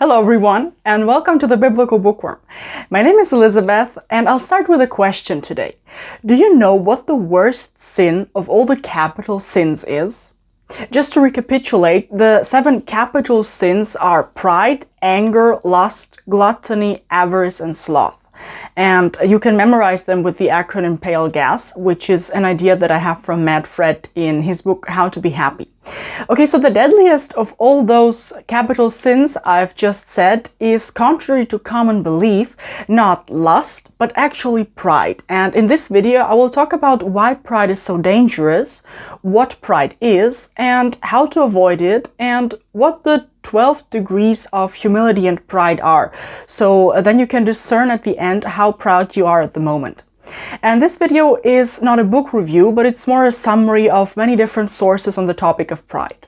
Hello everyone, and welcome to the Biblical Bookworm. My name is Elizabeth, and I'll start with a question today. Do you know what the worst sin of all the capital sins is? Just to recapitulate, the 7 capital sins are pride, anger, lust, gluttony, avarice, and sloth. And you can memorize them with the acronym PALE-GAS, which is an idea that I have from Matt Fred in his book, How to Be Happy. Okay, so the deadliest of all those capital sins I've just said is, contrary to common belief, not lust, but actually pride. And in this video, I will talk about why pride is so dangerous, what pride is, and how to avoid it, and what the 12 degrees of humility and pride are. So then you can discern at the end how proud you are at the moment. And this video is not a book review, but it's more a summary of many different sources on the topic of pride.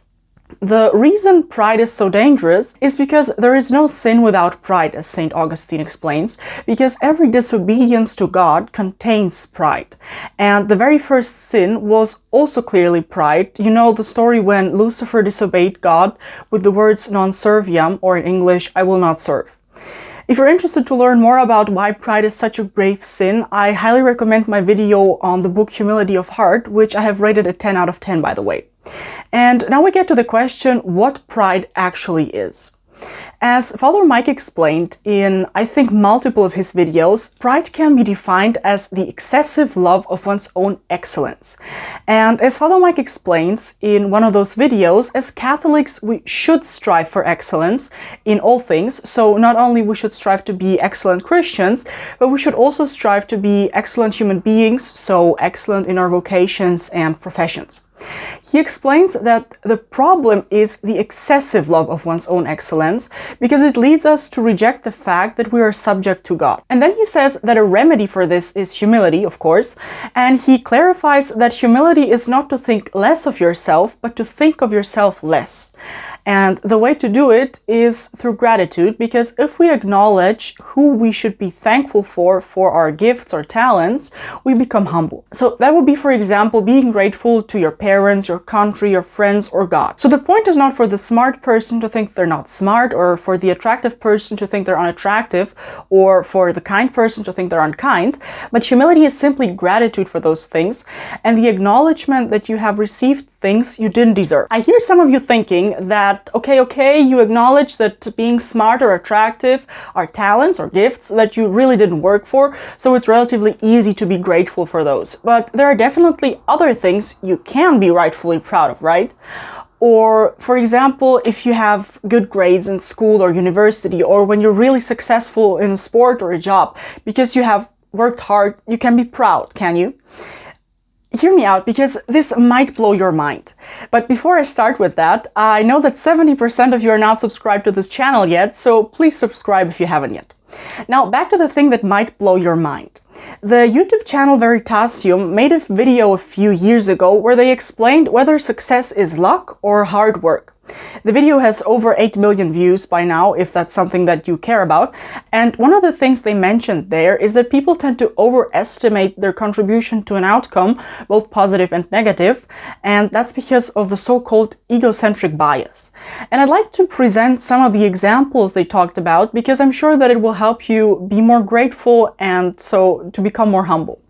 The reason pride is so dangerous is because there is no sin without pride, as St. Augustine explains, because every disobedience to God contains pride. And the very first sin was also clearly pride. You know the story when Lucifer disobeyed God with the words non serviam, or in English, I will not serve. If you're interested to learn more about why pride is such a grave sin, I highly recommend my video on the book Humility of Heart, which I have rated a 10 out of 10, by the way. And now we get to the question, what pride actually is. As Father Mike explained in, I think, multiple of his videos, pride can be defined as the excessive love of one's own excellence. And as Father Mike explains in one of those videos, as Catholics, we should strive for excellence in all things. So not only we should strive to be excellent Christians, but we should also strive to be excellent human beings, so excellent in our vocations and professions. He explains that the problem is the excessive love of one's own excellence, because it leads us to reject the fact that we are subject to God. And then he says that a remedy for this is humility, of course, and he clarifies that humility is not to think less of yourself, but to think of yourself less. And the way to do it is through gratitude, because if we acknowledge who we should be thankful for our gifts or talents, we become humble. So that would be, for example, being grateful to your parents, your country, your friends, or God. So the point is not for the smart person to think they're not smart, or for the attractive person to think they're unattractive, or for the kind person to think they're unkind, but humility is simply gratitude for those things and the acknowledgement that you have received things you didn't deserve. I hear some of you thinking that, okay, you acknowledge that being smart or attractive are talents or gifts that you really didn't work for, so it's relatively easy to be grateful for those. But there are definitely other things you can be rightfully proud of, right? Or, for example, if you have good grades in school or university, or when you're really successful in a sport or a job, because you have worked hard, you can be proud, can you? Hear me out, because this might blow your mind. But before I start with that, I know that 70% of you are not subscribed to this channel yet, so please subscribe if you haven't yet. Now, back to the thing that might blow your mind. The YouTube channel Veritasium made a video a few years ago where they explained whether success is luck or hard work. The video has over 8 million views by now, if that's something that you care about. And one of the things they mentioned there is that people tend to overestimate their contribution to an outcome, both positive and negative, and that's because of the so-called egocentric bias. And I'd like to present some of the examples they talked about, because I'm sure that it will help you be more grateful and so to become more humble.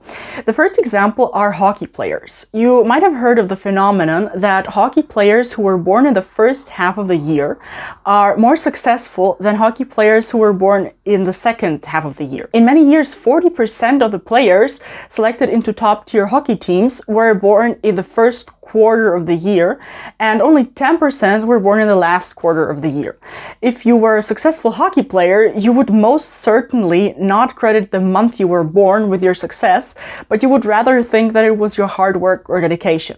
The first example are hockey players. You might have heard of the phenomenon that hockey players who were born in the first half of the year are more successful than hockey players who were born in the second half of the year. In many years, 40% of the players selected into top-tier hockey teams were born in the first quarter of the year, and only 10% were born in the last quarter of the year. If you were a successful hockey player, you would most certainly not credit the month you were born with your success, but you would rather think that it was your hard work or dedication.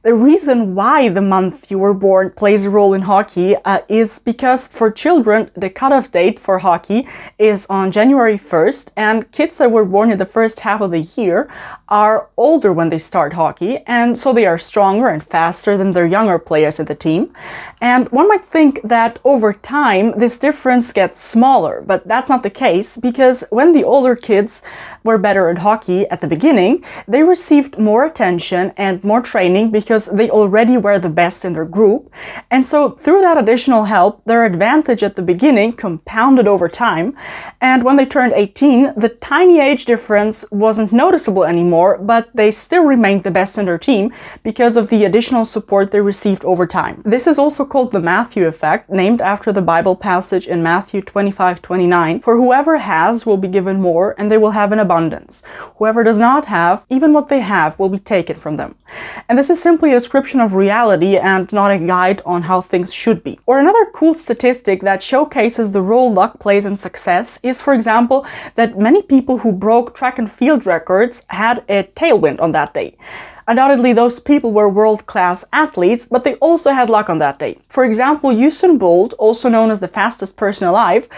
The reason why the month you were born plays a role in hockey is because for children, the cutoff date for hockey is on January 1st, and kids that were born in the first half of the year are older when they start hockey, and so they are stronger and faster than their younger players in the team. And one might think that over time this difference gets smaller, but that's not the case, because when the older kids were better at hockey at the beginning, they received more attention and more training training because they already were the best in their group. And so through that additional help, their advantage at the beginning compounded over time. And when they turned 18, the tiny age difference wasn't noticeable anymore, but they still remained the best in their team because of the additional support they received over time. This is also called the Matthew effect, named after the Bible passage in Matthew 25:29. For whoever has will be given more, and they will have in abundance. Whoever does not have, even what they have will be taken from them. And this is simply a description of reality and not a guide on how things should be. Or another cool statistic that showcases the role luck plays in success is, for example, that many people who broke track and field records had a tailwind on that day. Undoubtedly, those people were world-class athletes, but they also had luck on that day. For example, Usain Bolt, also known as the fastest person alive,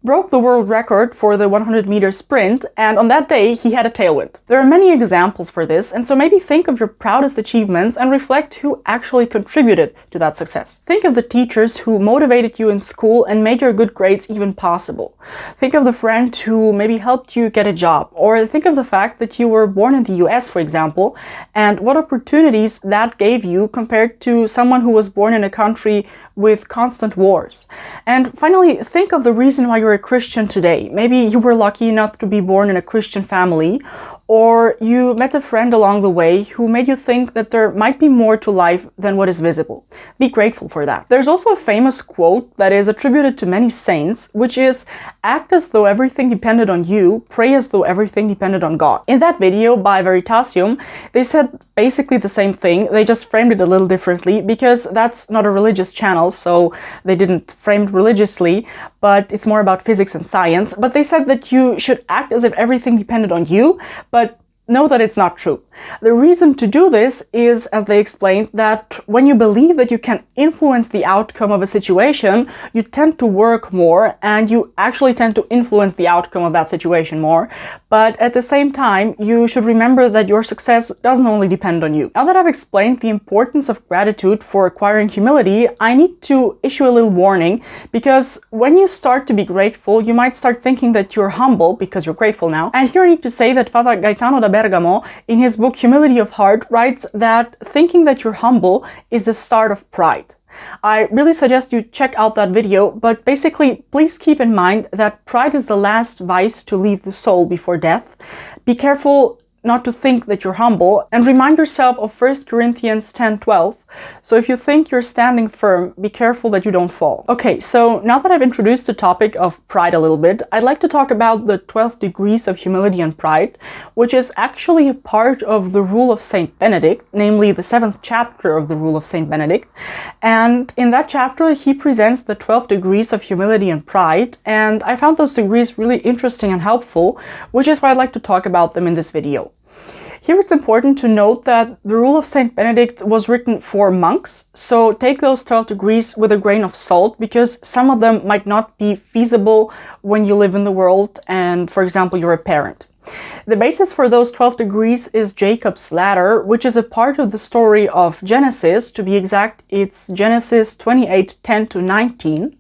broke the world record for the 100-meter sprint, and on that day he had a tailwind. There are many examples for this, and so maybe think of your proudest achievements and reflect who actually contributed to that success. Think of the teachers who motivated you in school and made your good grades even possible. Think of the friend who maybe helped you get a job, or think of the fact that you were born in the US, for example, and what opportunities that gave you compared to someone who was born in a country with constant wars. And finally, think of the reason why you're a Christian today. Maybe you were lucky enough to be born in a Christian family, or you met a friend along the way who made you think that there might be more to life than what is visible. Be grateful for that. There's also a famous quote that is attributed to many saints, which is, "Act as though everything depended on you, pray as though everything depended on God." In that video by Veritasium, they said basically the same thing, they just framed it a little differently because that's not a religious channel, so they didn't frame it religiously, but it's more about physics and science. But they said that you should act as if everything depended on you, but know that it's not true. The reason to do this is, as they explained, that when you believe that you can influence the outcome of a situation, you tend to work more and you actually tend to influence the outcome of that situation more. But at the same time, you should remember that your success doesn't only depend on you. Now that I've explained the importance of gratitude for acquiring humility, I need to issue a little warning, because when you start to be grateful, you might start thinking that you're humble because you're grateful now. And here I need to say that Father Gaetano da Bergamo, in his book Humility of Heart, writes that thinking that you're humble is the start of pride. I really suggest you check out that video, but basically, please keep in mind that pride is the last vice to leave the soul before death. Be careful not to think that you're humble, and remind yourself of 1 Corinthians 10:12. So if you think you're standing firm, be careful that you don't fall. Okay, so now that I've introduced the topic of pride a little bit, I'd like to talk about the 12 degrees of humility and pride, which is actually a part of the Rule of Saint Benedict, namely the 7th chapter of the Rule of Saint Benedict. And in that chapter, he presents the 12 degrees of humility and pride, and I found those degrees really interesting and helpful, which is why I'd like to talk about them in this video. Here it's important to note that the Rule of Saint Benedict was written for monks, so take those 12 degrees with a grain of salt, because some of them might not be feasible when you live in the world and, for example, you're a parent. The basis for those 12 degrees is Jacob's ladder, which is a part of the story of Genesis. To be exact, it's Genesis 28:10-19,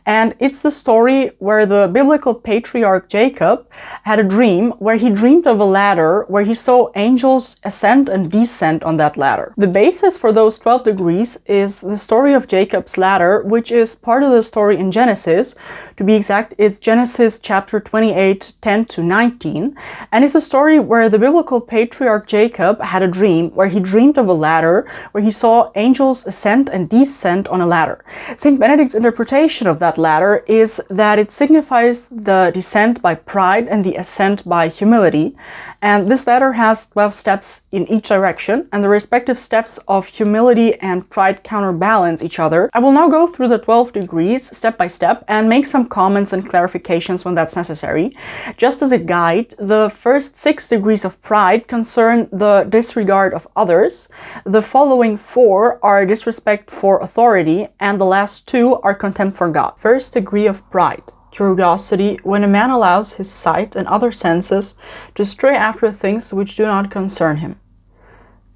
and it's the story where the biblical patriarch Jacob had a dream where he dreamed of a ladder where he saw angels ascend and descend on that ladder. The basis for those 12 degrees is the story of Jacob's ladder, which is part of the story in Genesis. To be exact, it's Genesis chapter 28:10-19, and it's a story where the biblical patriarch Jacob had a dream where he dreamed of a ladder where he saw angels ascend and descend on a ladder. Saint Benedict's interpretation of that ladder is that it signifies the descent by pride and the ascent by humility. And this ladder has 12 steps in each direction, and the respective steps of humility and pride counterbalance each other. I will now go through the 12 degrees step by step and make some comments and clarifications when that's necessary. Just as a guide, the first 6 degrees of pride concern the disregard of others. The following 4 are disrespect for authority, and the last 2 are contempt for God. First degree of pride. Curiosity, when a man allows his sight and other senses to stray after things which do not concern him.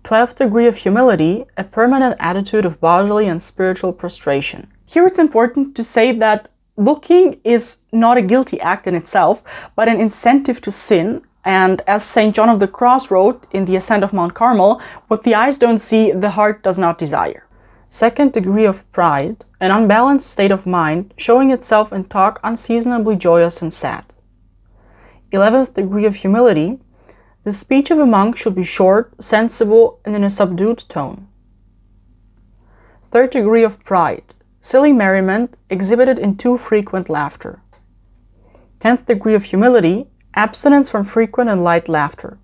12th degree of humility, a permanent attitude of bodily and spiritual prostration. Here it's important to say that looking is not a guilty act in itself, but an incentive to sin, And as St. John of the Cross wrote in The Ascent of Mount Carmel, what the eyes don't see, the heart does not desire. Second degree of pride, an unbalanced state of mind, showing itself in talk unseasonably joyous and sad. 11th degree of humility, the speech of a monk should be short, sensible, and in a subdued tone. Third degree of pride, silly merriment exhibited in too frequent laughter. 10th degree of humility, abstinence from frequent and light laughter.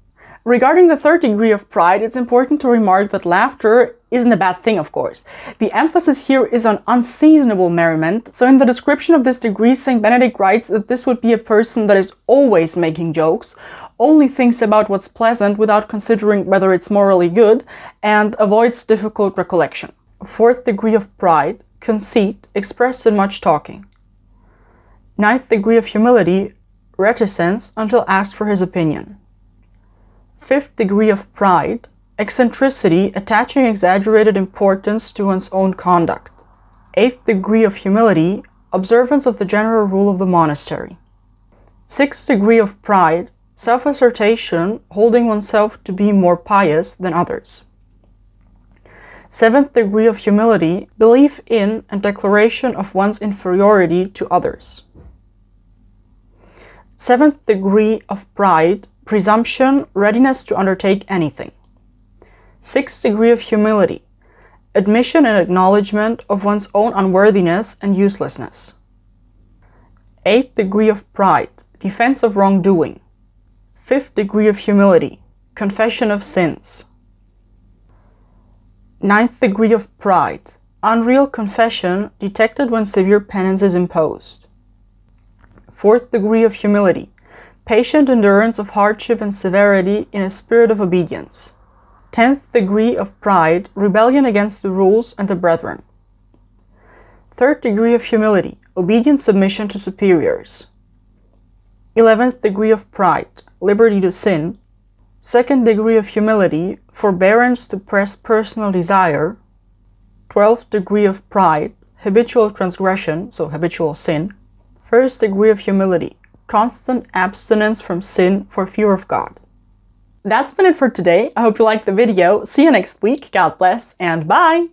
Regarding the third degree of pride, it's important to remark that laughter isn't a bad thing, of course. The emphasis here is on unseasonable merriment. So in the description of this degree, St. Benedict writes that this would be a person that is always making jokes, only thinks about what's pleasant without considering whether it's morally good, and avoids difficult recollection. Fourth degree of pride, conceit, expressed in much talking. 9th degree of humility, reticence until asked for his opinion. 5th degree of pride, eccentricity, attaching exaggerated importance to one's own conduct. 8th degree of humility, observance of the general rule of the monastery. 6th degree of pride, self-assertion, holding oneself to be more pious than others. 7th degree of humility, belief in and declaration of one's inferiority to others. 7th degree of pride, presumption, readiness to undertake anything. 6th degree of humility, admission and acknowledgement of one's own unworthiness and uselessness. 8th degree of pride, defense of wrongdoing. 5th degree of humility, confession of sins. 9th degree of pride, unreal confession detected when severe penance is imposed. 4th degree of humility, patient endurance of hardship and severity in a spirit of obedience. 10th degree of pride, rebellion against the rules and the brethren. 3rd degree of humility, obedient submission to superiors. 11th degree of pride, liberty to sin. 2nd degree of humility, forbearance to press personal desire. 12th degree of pride, habitual transgression, so habitual sin. 1st degree of humility, constant abstinence from sin for fear of God. That's been it for today. I hope you liked the video. See you next week. God bless and bye!